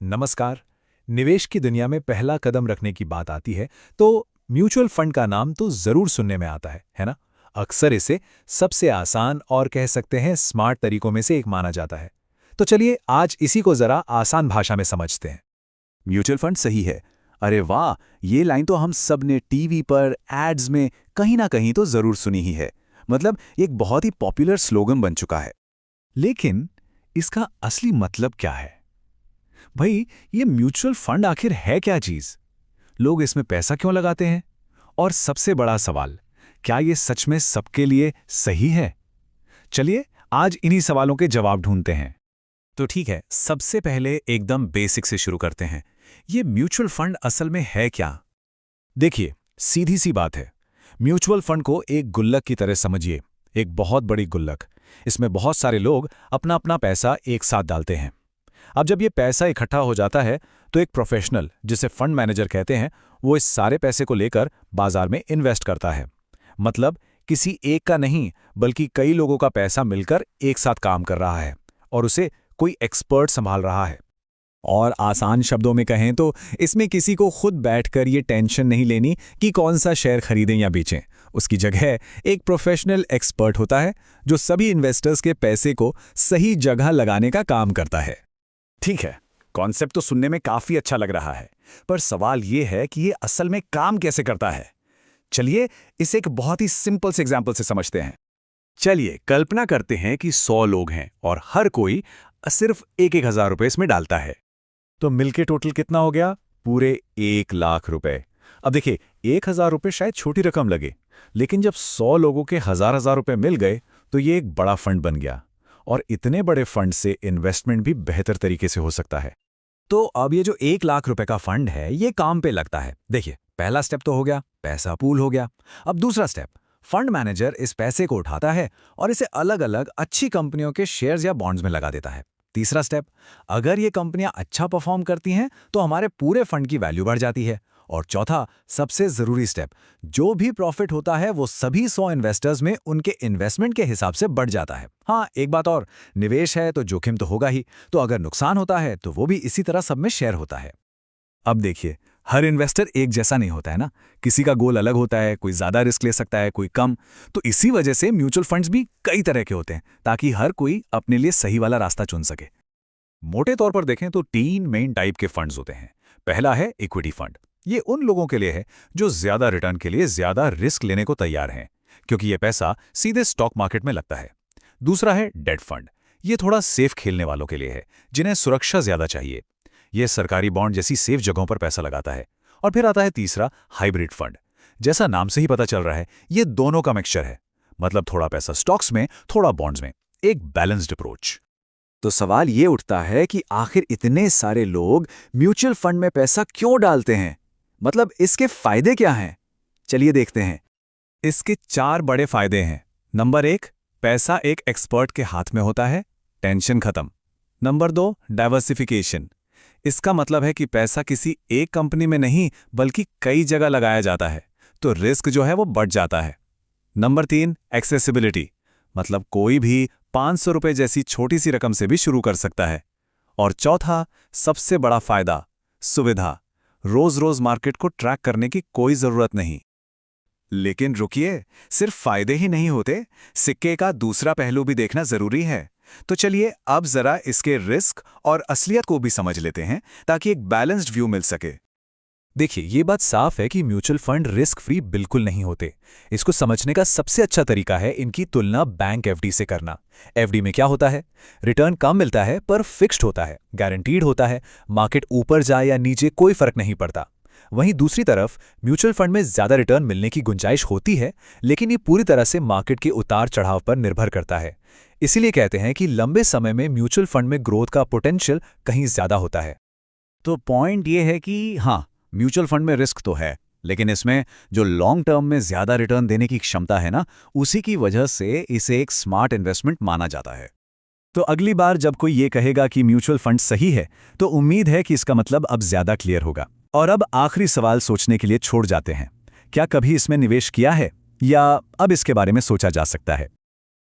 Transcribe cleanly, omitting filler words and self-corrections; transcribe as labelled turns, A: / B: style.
A: नमस्कार। निवेश की दुनिया में पहला कदम रखने की बात आती है तो म्यूचुअल फंड का नाम तो जरूर सुनने में आता है ना? अक्सर इसे सबसे आसान और कह सकते हैं स्मार्ट तरीकों में से एक माना जाता है। तो चलिए आज इसी को जरा आसान भाषा में समझते हैं।
B: म्यूचुअल फंड सही है। अरे वाह, ये लाइन तो हम सब ने टीवी पर एड्स में कहीं ना कहीं तो जरूर सुनी ही है। मतलब एक बहुत ही पॉपुलर स्लोगन बन चुका है।
A: लेकिन इसका असली मतलब क्या है? भाई, ये म्यूचुअल फंड आखिर है क्या चीज? लोग इसमें पैसा क्यों लगाते हैं? और सबसे बड़ा सवाल, क्या ये सच में सबके लिए सही है? चलिए आज इन्हीं सवालों के जवाब ढूंढते हैं। तो ठीक है, सबसे पहले एकदम बेसिक से शुरू करते हैं। ये म्यूचुअल फंड असल में है क्या? देखिए, सीधी सी बात है। म्यूचुअल फंड को एक गुल्लक की तरह समझिए, एक बहुत बड़ी गुल्लक। इसमें बहुत सारे लोग अपना अपना पैसा एक साथ डालते हैं। अब जब ये पैसा इकट्ठा हो जाता है तो एक प्रोफेशनल, जिसे फंड मैनेजर कहते हैं, वो इस सारे पैसे को लेकर बाजार में इन्वेस्ट करता है। मतलब किसी एक का नहीं, बल्कि कई लोगों का पैसा मिलकर एक साथ काम कर रहा है और उसे कोई एक्सपर्ट संभाल रहा है। और आसान शब्दों में कहें तो इसमें किसी को खुद बैठकर ये टेंशन नहीं लेनी कि कौन सा शेयर खरीदें या बेचें। उसकी जगह एक प्रोफेशनल एक्सपर्ट होता है जो सभी इन्वेस्टर्स के पैसे को सही जगह लगाने का काम करता है।
B: ठीक है, कॉन्सेप्ट तो सुनने में काफी अच्छा लग रहा है, पर सवाल ये है कि ये असल में काम कैसे करता है। चलिए इसे एक बहुत ही सिंपल से एग्जांपल से समझते हैं। चलिए कल्पना करते हैं कि 100 लोग हैं और हर कोई सिर्फ 1,000 रुपए इसमें डालता है।
A: तो मिलके टोटल कितना हो गया? पूरे 1,00,000 रुपए। अब देखिए, 1,000 रुपए शायद छोटी रकम लगे, लेकिन जब 100 लोगों के हजार रुपए मिल गए तो ये एक बड़ा फंड बन गया। और इतने बड़े फंड से इन्वेस्टमेंट भी बेहतर तरीके से हो सकता है। तो अब ये जो 1,00,000 रुपए का फंड है, ये काम पे लगता है। देखिए, पहला स्टेप तो हो गया, पैसा पूल हो गया। अब दूसरा स्टेप, फंड मैनेजर इस पैसे को उठाता है और इसे अलग अलग अच्छी कंपनियों के शेयर्स या बॉन्ड्स में लगा देता है। तीसरा स्टेप, अगर ये कंपनियां अच्छा परफॉर्म करती हैं तो हमारे पूरे फंड की वैल्यू बढ़ जाती है। और चौथा, सबसे जरूरी स्टेप, जो भी प्रॉफिट होता है वो सभी 100 इन्वेस्टर्स में उनके इन्वेस्टमेंट के हिसाब से बढ़ जाता है। हाँ, एक बात और, निवेश है तो जोखिम तो होगा ही, तो अगर नुकसान होता है तो वो भी इसी तरह सब में शेयर होता है। अब देखिए, हर इन्वेस्टर एक जैसा नहीं होता है ना। किसी का गोल अलग होता है, कोई ज्यादा रिस्क ले सकता है, कोई कम। तो इसी वजह से म्यूचुअल फंड्स भी कई तरह के होते हैं, ताकि हर कोई अपने लिए सही वाला रास्ता चुन सके। मोटे तौर पर देखें तो 3 मेन टाइप के फंड्स होते हैं। पहला है इक्विटी फंड। ये उन लोगों के लिए है जो ज्यादा रिटर्न के लिए ज्यादा रिस्क लेने को तैयार हैं, क्योंकि ये पैसा सीधे स्टॉक मार्केट में लगता है। दूसरा है डेट फंड। ये थोड़ा सेफ खेलने वालों के लिए है, जिन्हें सुरक्षा ज्यादा चाहिए। ये सरकारी बॉन्ड जैसी सेफ जगहों पर पैसा लगाता है। और फिर आता है तीसरा, हाइब्रिड फंड। जैसा नाम से ही पता चल रहा है, ये दोनों का मिक्सचर है। मतलब थोड़ा पैसा स्टॉक्स में, थोड़ा बॉन्ड्स में, एक बैलेंस्ड अप्रोच।
B: तो सवाल ये उठता है कि आखिर इतने सारे लोग म्यूचुअल फंड में पैसा क्यों डालते हैं? मतलब इसके फायदे क्या हैं? चलिए देखते हैं।
A: इसके 4 बड़े फायदे हैं। नंबर 1, पैसा एक एक्सपर्ट के हाथ में होता है, टेंशन खत्म। Number 2, diversification. इसका मतलब है कि पैसा किसी एक कंपनी में नहीं बल्कि कई जगह लगाया जाता है, तो रिस्क जो है वो बढ़ जाता है। Number 3, accessibility. मतलब कोई भी 500 रुपए जैसी छोटी सी रकम से भी शुरू कर सकता है। और चौथा, सबसे बड़ा फायदा, सुविधा। रोज रोज मार्केट को ट्रैक करने की कोई जरूरत नहीं।
B: लेकिन रुकिए, सिर्फ फायदे ही नहीं होते, सिक्के का दूसरा पहलू भी देखना जरूरी है। तो चलिए अब जरा इसके रिस्क और असलियत को भी समझ लेते हैं, ताकि एक बैलेंस्ड व्यू मिल सके।
A: देखिए, ये बात साफ है कि म्यूचुअल फंड रिस्क फ्री बिल्कुल नहीं होते। इसको समझने का सबसे अच्छा तरीका है इनकी तुलना बैंक एफडी से करना। एफडी में क्या होता है? रिटर्न कम मिलता है पर फिक्स्ड होता है, गारंटीड होता है। मार्केट ऊपर जाए या नीचे कोई फर्क नहीं पड़ता। वहीं दूसरी तरफ म्यूचुअल फंड में ज्यादा रिटर्न मिलने की गुंजाइश होती है, लेकिन ये पूरी तरह से मार्केट के उतार चढ़ाव पर निर्भर करता है। इसीलिए कहते हैं कि लंबे समय में म्यूचुअल फंड में ग्रोथ का पोटेंशियल कहीं ज्यादा होता है।
B: तो पॉइंट ये है कि हाँ, म्यूचुअल फंड में रिस्क तो है, लेकिन इसमें जो लॉन्ग टर्म में ज्यादा रिटर्न देने की क्षमता है ना, उसी की वजह से इसे एक स्मार्ट इन्वेस्टमेंट माना जाता है।
A: तो अगली बार जब कोई ये कहेगा कि म्यूचुअल फंड सही है, तो उम्मीद है कि इसका मतलब अब ज्यादा क्लियर होगा। और अब आखिरी सवाल सोचने के लिए छोड़ जाते हैं। क्या कभी इसमें निवेश किया है, या अब इसके बारे में सोचा जा सकता है?